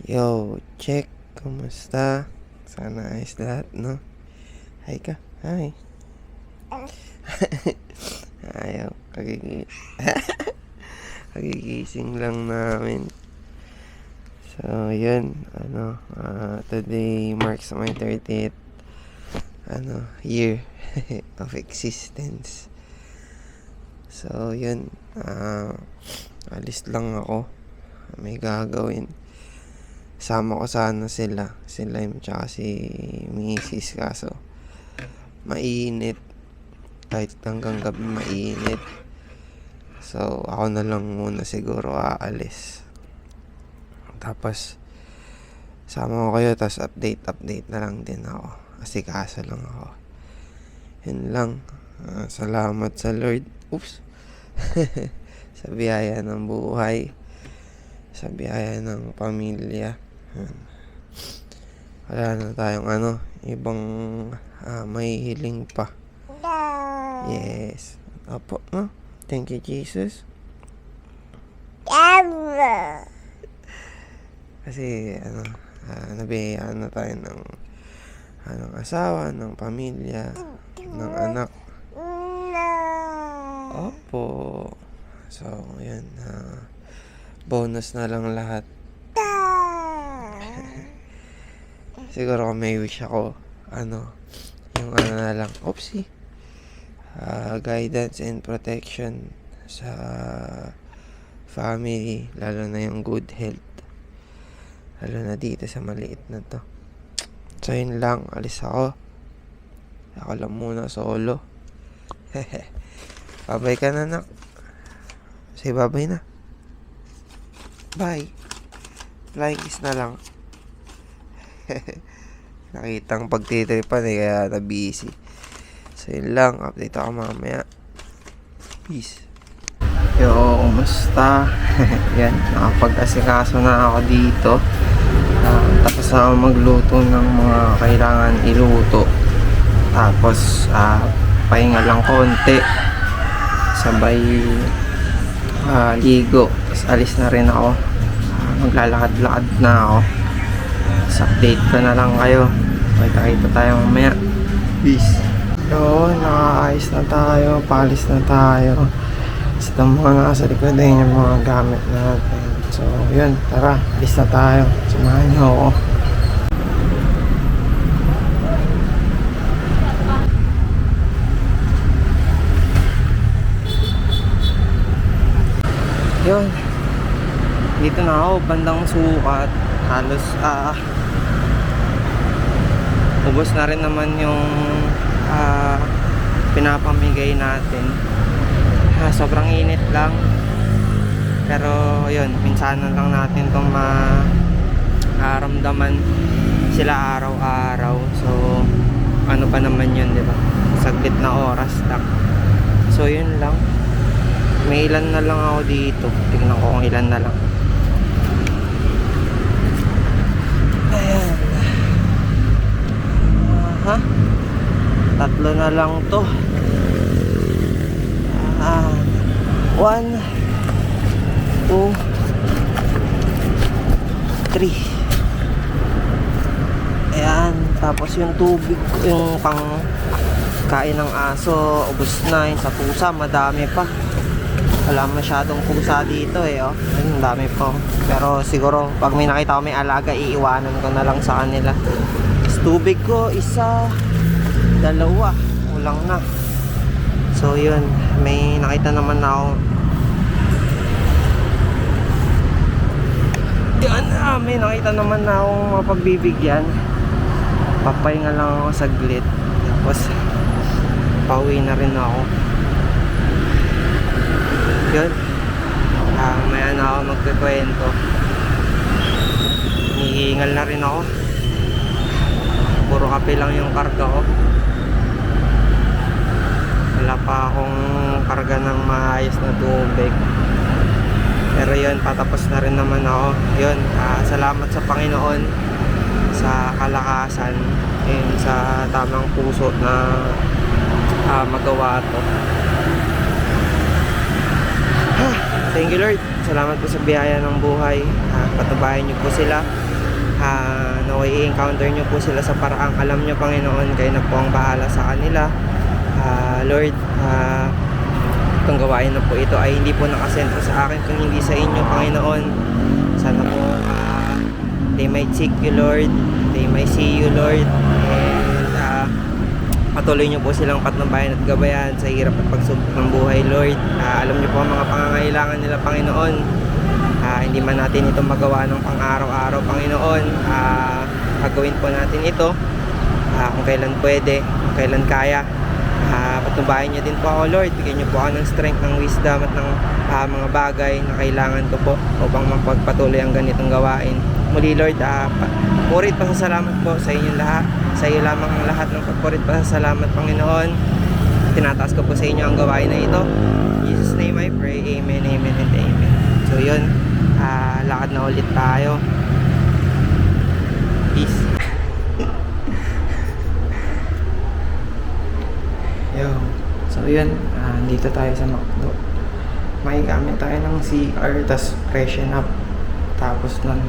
Yo, check. Kumusta? Sana ayos lahat, no? Hi ka. Hi. Ayaw. Kagigising lang namin. So, yun. Today marks my 30th year of existence. So, yun. Alis lang ako. May gagawin. Sama ko sana sila yung tsaka si Mrs. Kaso mainit, kahit hanggang gabi mainit, so ako na lang muna siguro aalis. Tapos sama ko kayo, tapos update na lang din ako, asikaso lang ako. Yun lang. Salamat sa Lord. Sa biyaya ng buhay, sa biyaya ng pamilya. Wala na tayong ibang may hiling pa. Yes. Opo, no? Thank you, Jesus. Kasi nabiyayaan na tayo ng asawa, ng pamilya, ng anak. Opo. So, yan. Bonus na lang lahat. Siguro kung may wish ako, yung na lang, guidance and protection sa family, lalo na yung good health, lalo na dito sa maliit na to. So yun lang, alis ako lang muna solo. Babay ka na, nak. Say babay na. Bye. Flying kiss na lang. Nakitang pagtitripan kaya na-busy. So yun lang, update ako mamaya. Peace. Yo, kumusta? Yan, nakapag-asikaso na ako dito. Tapos ako magluto ng mga kailangan iluto. Tapos pahinga lang konti, sabay ligo. Tapos alis na rin ako. Maglalakad-lakad na ako. Update ko na lang kayo. Kita tayo mamaya. Peace. Yo, nakaayos na tayo. Palis na tayo. Sa mga nasa likod din yung mga gamit natin. So, yun. Tara, alis na tayo. Samahan niyo ako. Yun. Dito na ako, bandang Sukat. Halos ubos na rin naman yung pinapamigay natin. Sobrang init lang, pero yun, minsanan lang natin itong maramdaman sila araw-araw. So ano pa naman yun, diba? Saglit na oras lang. So yun lang. May ilan na lang ako dito. Tignan ko kung ilan na lang. Ayan. Tatlo na lang to. 1, 2, 3. Ayan. Tapos yung tubig, yung pang kain ng aso, ubos na. Yung sa pusa, madami pa. Wala masyadong pusa dito oh. Ayun, dami pa. Pero siguro pag may nakita ko may alaga, iiwanan ko na lang sa kanila. Tapos tubig ko, 1, 2, kulang na. So yun, may nakita naman na ako. Yan, may nakita naman na akong mapagbibigyan. Papahinga lang ako saglit. Tapos pauwi na rin ako. Yun, maya na ako magkikwento. Hinihingal na rin ako. Puro kape lang yung karga ko. Wala pa akong karga ng maayos na tubig. Pero yun, patapos na rin naman ako. Yun, salamat sa Panginoon sa kalakasan, sa tamang puso na magawa to. Thank you, Lord. Salamat po sa biyaya ng buhay. Patubayan niyo po sila. naway i-encounter nyo po sila sa paraang alam nyo, Panginoon, kayo na po ang bahala sa kanila. Lord, itong gawain na po ito ay hindi po nakasentro sa akin kung hindi sa inyo, Panginoon. Sana po they might seek you, Lord, they might see you, Lord, and patuloy nyo po silang patnubayan at gabayan sa hirap at pagsubok ng buhay, Lord. Alam nyo po ang mga pangangailangan nila, Panginoon. Hindi man natin ito magawa ng pang-araw-araw, Panginoon. Gagawin po natin ito kung kailan pwede, kung kailan kaya. Patnubayan nyo din po ako, Lord. Bigyan nyo po ako ng strength, ng wisdom at ng mga bagay na kailangan ko po upang mapagpatuloy ang ganitong gawain. Muli, Lord, purit pa sa salamat po sa inyong lahat. Sa iyo lamang ang lahat ng pagpurit pa sa salamat, Panginoon. Tinataas ko po sa inyo ang gawain na ito. In Jesus' name I pray. Amen, amen, and amen. So yun, lakad na ulit tayo. Peace. Yo. So yun, dito tayo sa McDo. May gamit tayo ng CR, tas freshen up. Tapos nun,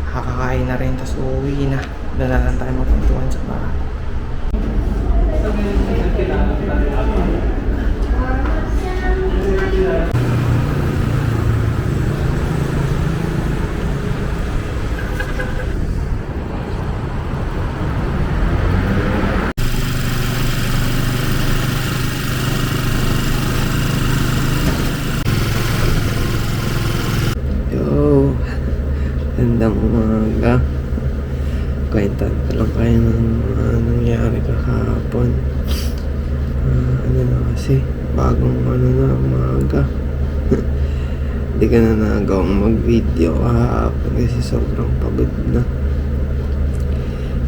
kakakain na rin, tas uuwi na. Doon na lang tayo magpuntuan sa bahay. Gandang umaga. Kwentan ko lang kayo ng nangyari kahapon. Ano na kasi, bagong umaga. Hindi ka na nagawang mag-video kahapon kasi sobrang pagod na.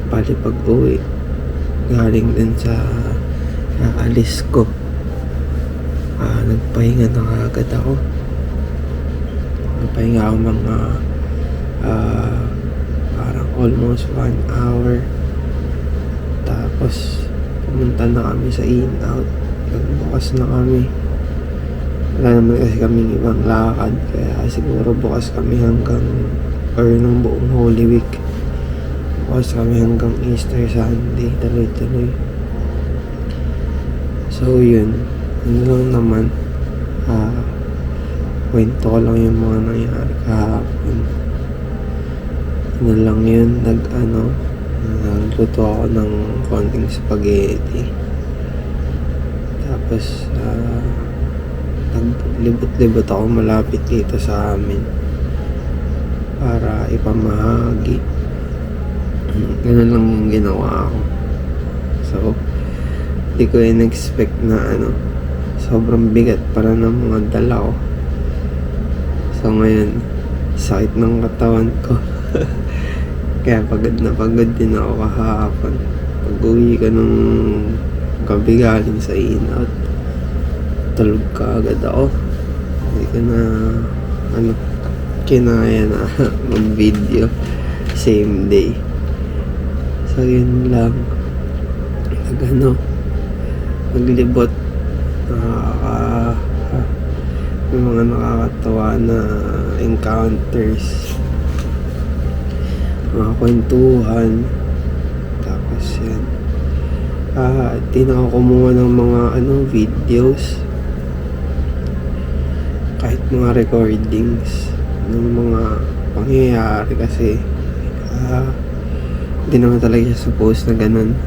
Bali pag uwi, galing din sa alis ko. Nagpahinga na agad ako. Nagpahinga ako mga parang almost 1 hour. Tapos pumunta na kami sa in-out. Nagbukas na kami. Wala naman kasi kaming ibang lakad, kaya siguro bukas kami hanggang ng buong Holy Week. Bukas kami hanggang Easter Sunday, tuloy-tuloy. So yun, ano lang naman, kwento ko lang yung mga nangyari kahapon. Ano lang yun, nagluto ako ng konting spaghetti. Tapos naglibot-libot ako malapit dito sa amin para ipamahagi. Ganun lang yung ginawa ko. So hindi ko in-expect na sobrang bigat para ng mga dala ko. So ngayon, sakit ng katawan ko. Kaya pagod na pagod din ako kahapon. Pag-uwi ka nung gabi galing sa in-out, tulog ka agad ako. Hindi ko na kinaya na mag-video same day. So yun lang, naglibot. Yung mga nakakatawa na encounters, mga kwentuhan. Tapos yan, di na ako kumuha ng mga videos, kahit mga recordings ng mga pangyayari kasi hindi naman talaga siya suppose na ganun,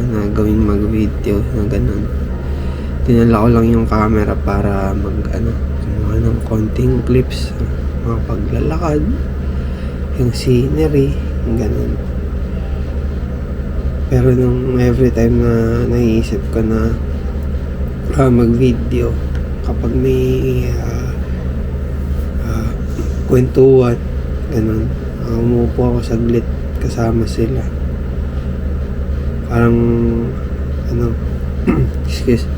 na gawing mag-video na ganun. Dinala ko lang yung camera para kumuha ng konting clips, mga paglalakad, yung scenery, ganun. Pero nung every time na naiisip ko na mag-video, kapag may kwentuhan, ganun, umupo ako saglit kasama sila. Parang excuse,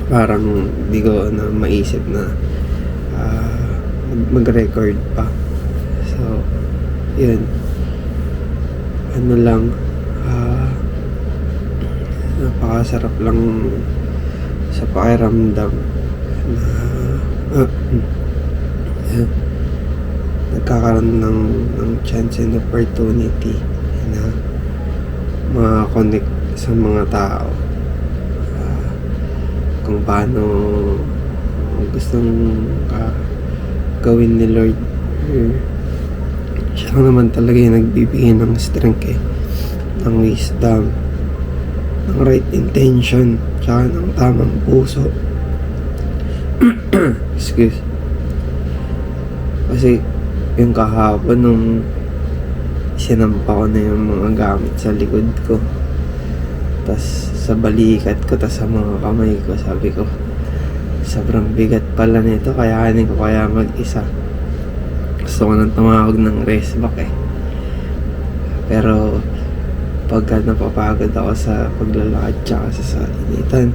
parang di ko na maisip na mag-record pa. So yun, napakasarap lang sa pakiramdam na nagkakaroon ng chance and opportunity na makakonect sa mga tao, kung paano gustong gawin ni Lord. Siya lang naman talaga yung nagbibigay ng strength ng wisdom, ng right intention, tsaka ng tamang puso. Excuse. Kasi yung kahapon nung sinampa ko na yung mga gamit sa likod ko, tas sa balikat ko, tas sa mga kamay ko, sabi ko sobrang bigat pala nito, kayanin ko kaya mag-isa. Gusto ko nang tumawag ng rest back pero pagka napapagod ako sa paglalakad tsaka sa initan,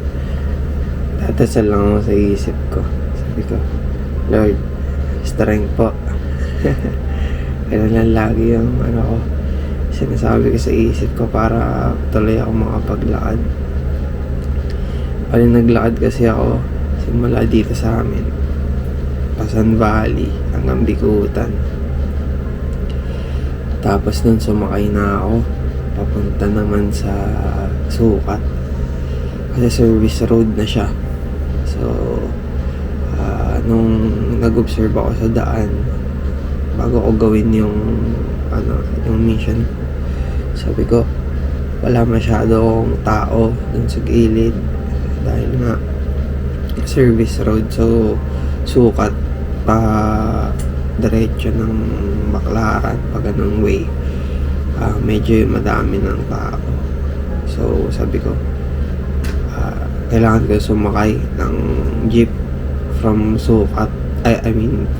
tatasal lang ako sa isip ko. Sabi ko, Lord, strength po. Kailan lang lagi yung ko, sinasabi ko sa isip ko para tuloy ako makapaglakad. Pali naglakad kasi ako simula dito sa amin, Pasan Valley hanggang Bikutan. Tapos nun sumakay na ako papunta naman sa Sukat kasi service road na siya. So nung nag-observe ako sa daan bago ko gawin yung mission, sabi ko wala masyadong tao dun sa gilid dahil nga service road. So Sukat pa diretso ng Baclaran pa ganung way, medyo madami ng tao. So sabi ko kailangan ko sumakay ng jeep from Sukat,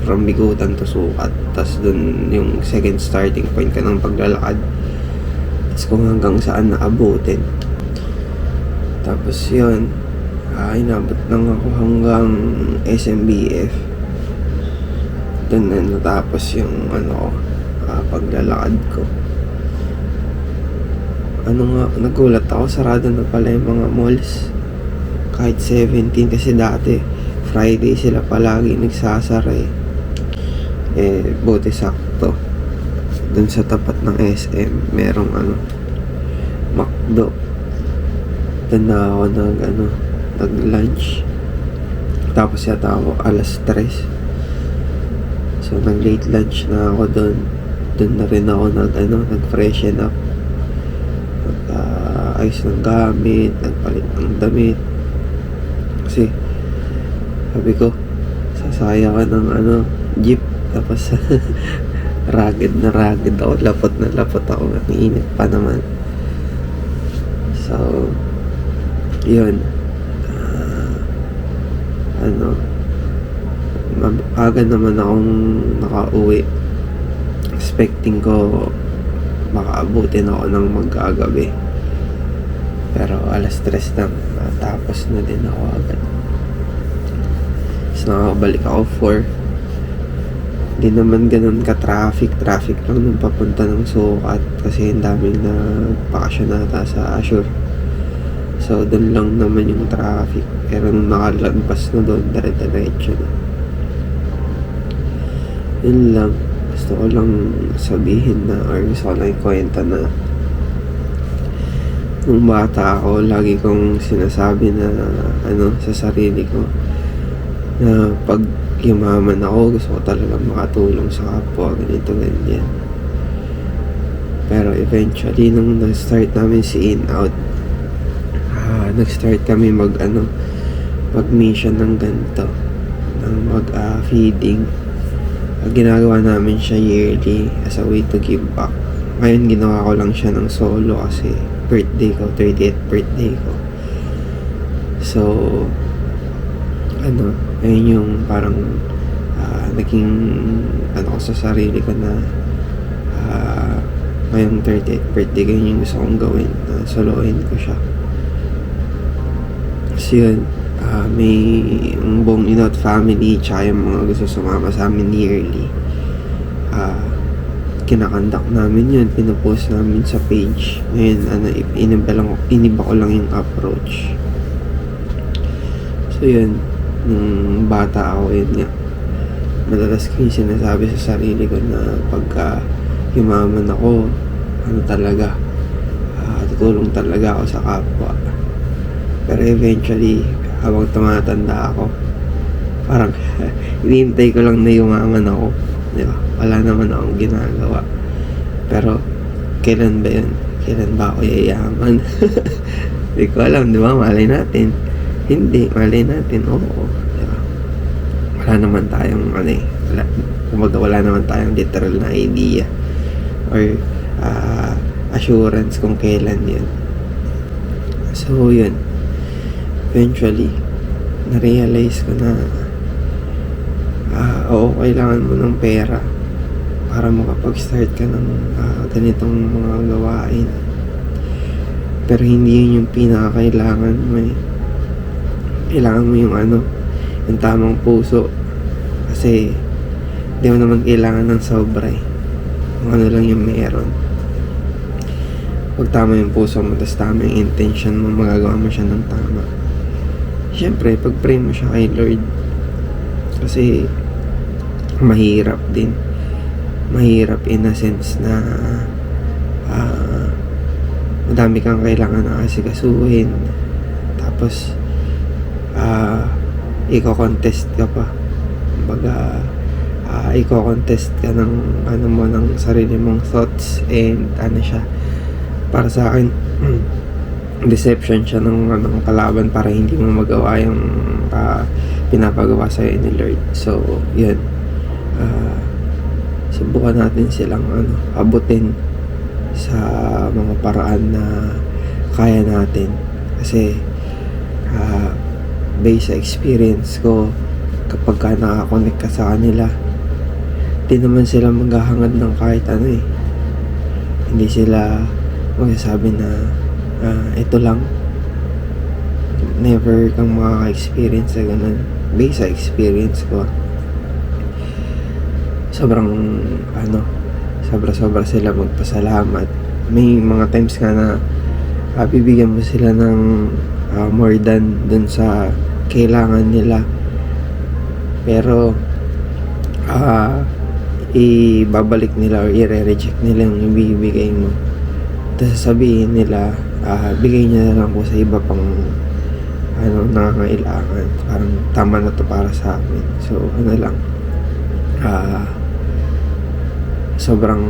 from Bikutan to Sukat, tas dun yung second starting point ka ng paglalakad, tas kung hanggang saan naabutin. Tapos yun, inabot lang ako hanggang SMBF. Dun na natapos yung paglalakad ko. Nagulat ako, sarado na pala yung mga malls kahit 17, kasi dati Friday sila palagi nagsasara buti sakto dun sa tapat ng SM merong McDo. Dun na ako nag lunch, tapos yata ako alas 3, so nag late lunch na ako dun na rin ako nag freshen up, ayos ng gamit, nagpalit ng damit. Kasi sabi ko, sasaya ka ng jeep, tapos ragged ako, lapot ako, init pa naman. So yun, aga naman akong nakauwi. Expecting ko makaabutin ako ng magagabi, pero alas 3 na, tapos na din ako agad. So nakabalik ako 4. Hindi naman ganun ka-traffic lang nung papunta ng Sukat kasi ang daming na bakasyon nata sa Azure. So doon lang naman yung traffic, pero nung nakalagpas na doon, dire-diretso na. Yun lang, gusto ko lang sabihin na, or gusto ko lang ikwenta na nung bata ako, lagi kong sinasabi na sa sarili ko na pag yumaman ako, gusto ko talaga makatulong sa kapwa, ganito, ganyan. Pero eventually, nung nag-start namin si In-Out, nag-start kami mag-mission ng ganito, ng mag-feeding. Ginagawa namin siya yearly as a way to give back. Ngayon, ginawa ko lang siya ng solo kasi birthday ko, 30th birthday ko. So, ayun yung parang naging ko sa sarili ko na ngayong 30th birthday ko, yung gusto kong gawin, soloin ko siya. Kasi yun, may buong In-Out family tsaka yung mga gusto sumama sa amin yearly, kinakandak namin yun, pinopost namin sa page. Ngayon iniba ko lang yung approach. So yun, nung bata ako, yun nga, madalas ko yung sinasabi sa sarili ko na pagka yumaman ako, ano talaga, tutulong talaga ako sa kapwa. Pero eventually, habang tumatanda ako, parang hinihintay ko lang na yumaman ako. Di ba? Wala naman akong ginagawa. Pero, kailan ba yun? Kailan ba ako yayaman? Hindi ko alam, di ba? Malay natin. Hindi, malay natin. Oo. Di ba? Wala naman tayong, kumbaga wala naman tayong literal na idea or assurance kung kailan yun. So, yun. Eventually, na-realize ko na oo, kailangan mo ng pera para makapag-start ka ng ganitong mga gawain. Pero hindi yun yung pinakakailangan mo eh. Kailangan mo yung yung tamang puso. Kasi di mo naman kailangan ng sobra eh. Kung ano lang yung meron. Pag tama yung puso mo, tas tama yung intention mo, magagawa mo siya ng tama. Siyempre, pag-pray mo siya kay Lord. Kasi mahirap din. Mahirap in a sense na madami kang kailangan na asikasuhin. Tapos iko-contest ka pa. Kumbaga iko-contest ka ng ng sarili mong thoughts and siya. Para sa akin deception siya ng kalaban para hindi mo magawa yung pinapagawa sa'yo ni Lord. So, yun. Subukan natin silang abutin sa mga paraan na kaya natin. Kasi, based sa experience ko, kapag ka nakakonect ka sa kanila, di naman sila maghahangad ng kahit ano eh. Hindi sila magsasabi na ito lang. Never kang makaka-experience sa ganun. Based sa experience ko, sobrang sobra sila magpasalamat. May mga times nga na bibigyan mo sila ng more than dun sa kailangan nila. Pero ibabalik nila or i-reject nila yung ibibigay mo. Tapos sasabihin nila, bigay niya na lang po sa iba pang nangangailangan. Parang tama na to para sa amin. So lang, sobrang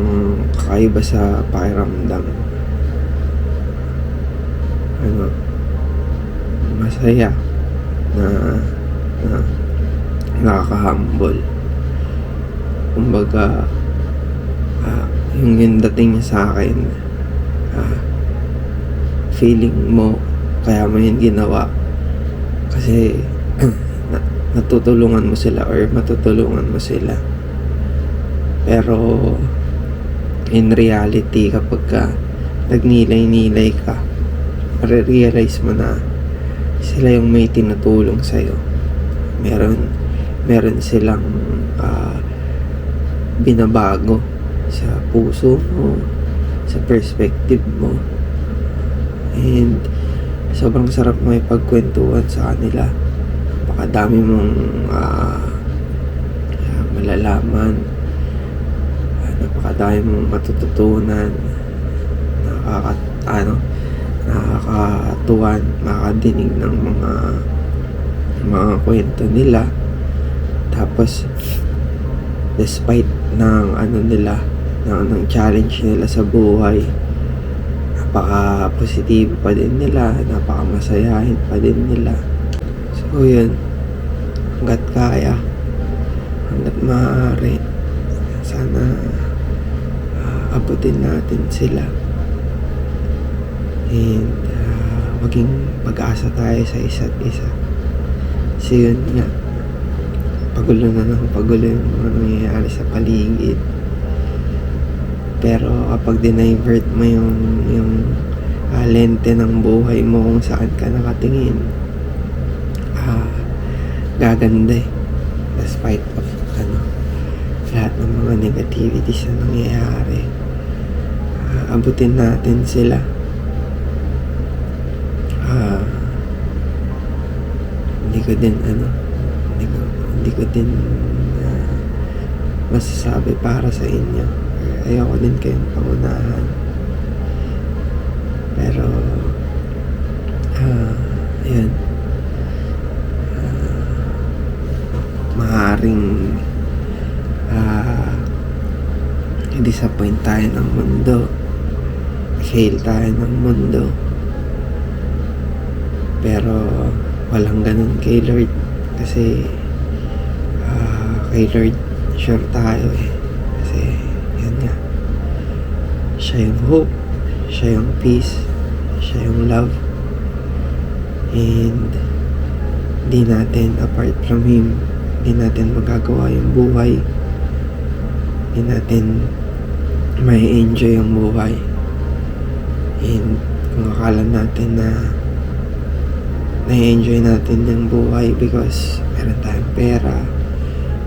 kakaiba sa pakiramdam. Masaya na nakaka-humble. Kumbaga yung dating niya sa akin, feeling mo kaya mo yun ginawa kasi natutulungan mo sila or matutulungan mo sila. Pero in reality, kapag ka nagnilay-nilay ka, marirealize mo na sila yung may tinutulong sa'yo. Meron silang binabago sa puso mo, sa perspective mo. And sobrang sarap mo ipagkwentuhan sa kanila. Dami mong malalaman, napakadami mong matututunan, nakakatuwan, makakadinig ng mga kwento nila. Tapos despite ng ng challenge nila sa buhay, napaka-positibo pa din nila, napaka-masayahin pa din nila. So yun, hanggat kaya, hanggat maaari, sana abutin natin sila. And maging pag-asa tayo sa isa't isa. Kasi yun nga, pagulo na ng pagulo yung mga nangyayari sa paligid. Pero kapag dinivert mo yung lente ng buhay mo kung saan ka nakatingin, gaganda eh. Despite of lahat ng mga negativities na nangyayari, abutin natin sila. hindi ko din masasabi para sa inyo. Ayoko din kayong pangunahan. Pero, ayan. Maaaring disappoint tayo ng mundo. Fail tayo ng mundo. Pero, walang ganun kay Lord. Kasi, kay Lord, sure tayo eh. Kasi, yan nga. Siya yung hope. Siya yung peace. Siya yung love. And, di natin, apart from Him, di natin magagawa yung buhay. Di natin may enjoy yung buhay. And, kung akala natin na na-enjoy natin yung buhay because meron tayong pera,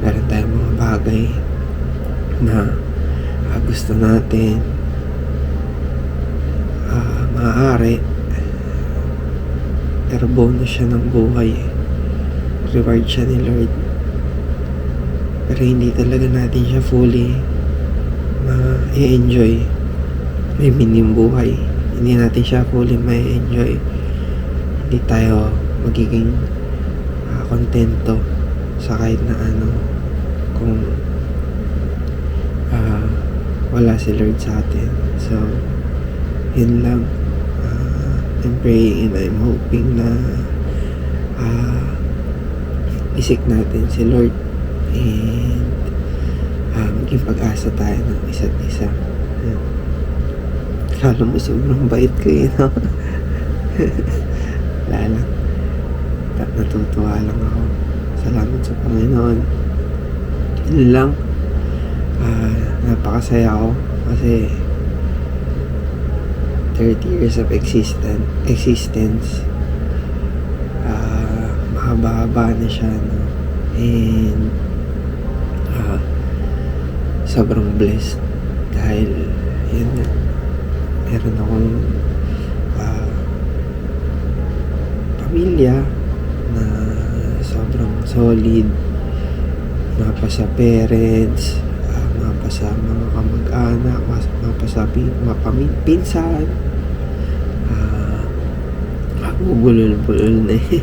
meron tayong mga bagay na gusto natin, maaari, pero bonus siya ng buhay, reward siya ni Lord, pero hindi talaga natin siya fully ma-enjoy. I mean yung buhay, hindi natin siya fully ma-enjoy. Hindi tayo magiging kontento sa kahit na ano kung wala si Lord sa atin. So yun lang. I'm praying and I'm hoping na isik natin si Lord and maging pag-asa tayo ng isa't isa. Kala mo sobrang bait ko eh, no? Wala lang. Natutuwa lang ako. Salamat sa Panginoon. Yun lang. Napakasaya ako kasi 30 years of existence. Mahaba-haba na siya, no? And sobrang blessed dahil yun nga, meron akong pamilya na sobrang solid, mapa sa parents, mapa sa mga kamag-anak, mapa sa pinsan, bulol-bulol na eh.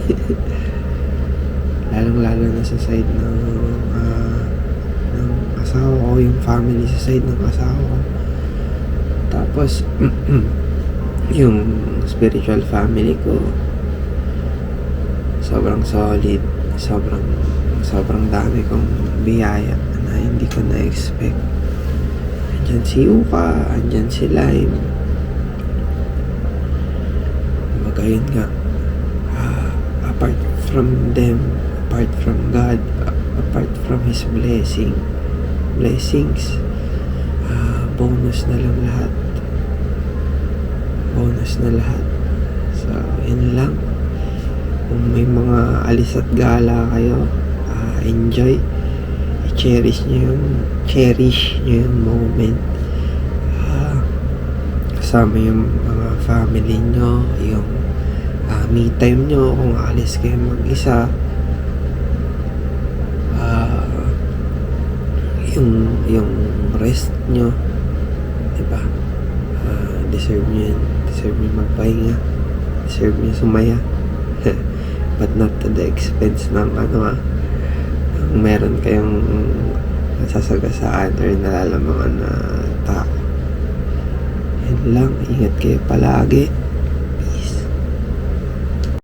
Lalong-lalo na sa side ng asawa ko, yung family sa side ng asawa ko. Tapos yung spiritual family ko sobrang solid, sobrang dami kong biyaya na hindi ko na-expect. Andyan si Uka, andyan si Lime. Magayun nga, apart from them, apart from God, apart from His blessings, bonus na lang lahat. Bonus na lahat. So, yun lang. Kung may mga alis at gala kayo, enjoy. Cherish nyo yung moment. Kasama yung mga family nyo, yung me time nyo, kung alis kayo mag-isa. Yung rest nyo, diba? Deserve nyo yan. Deserve nyo magpahinga. Deserve nyo sumaya. But not to the expense ng meron kayong nasasagasaan or nalalamangan na tao. Yan lang. Ingat kayo palagi.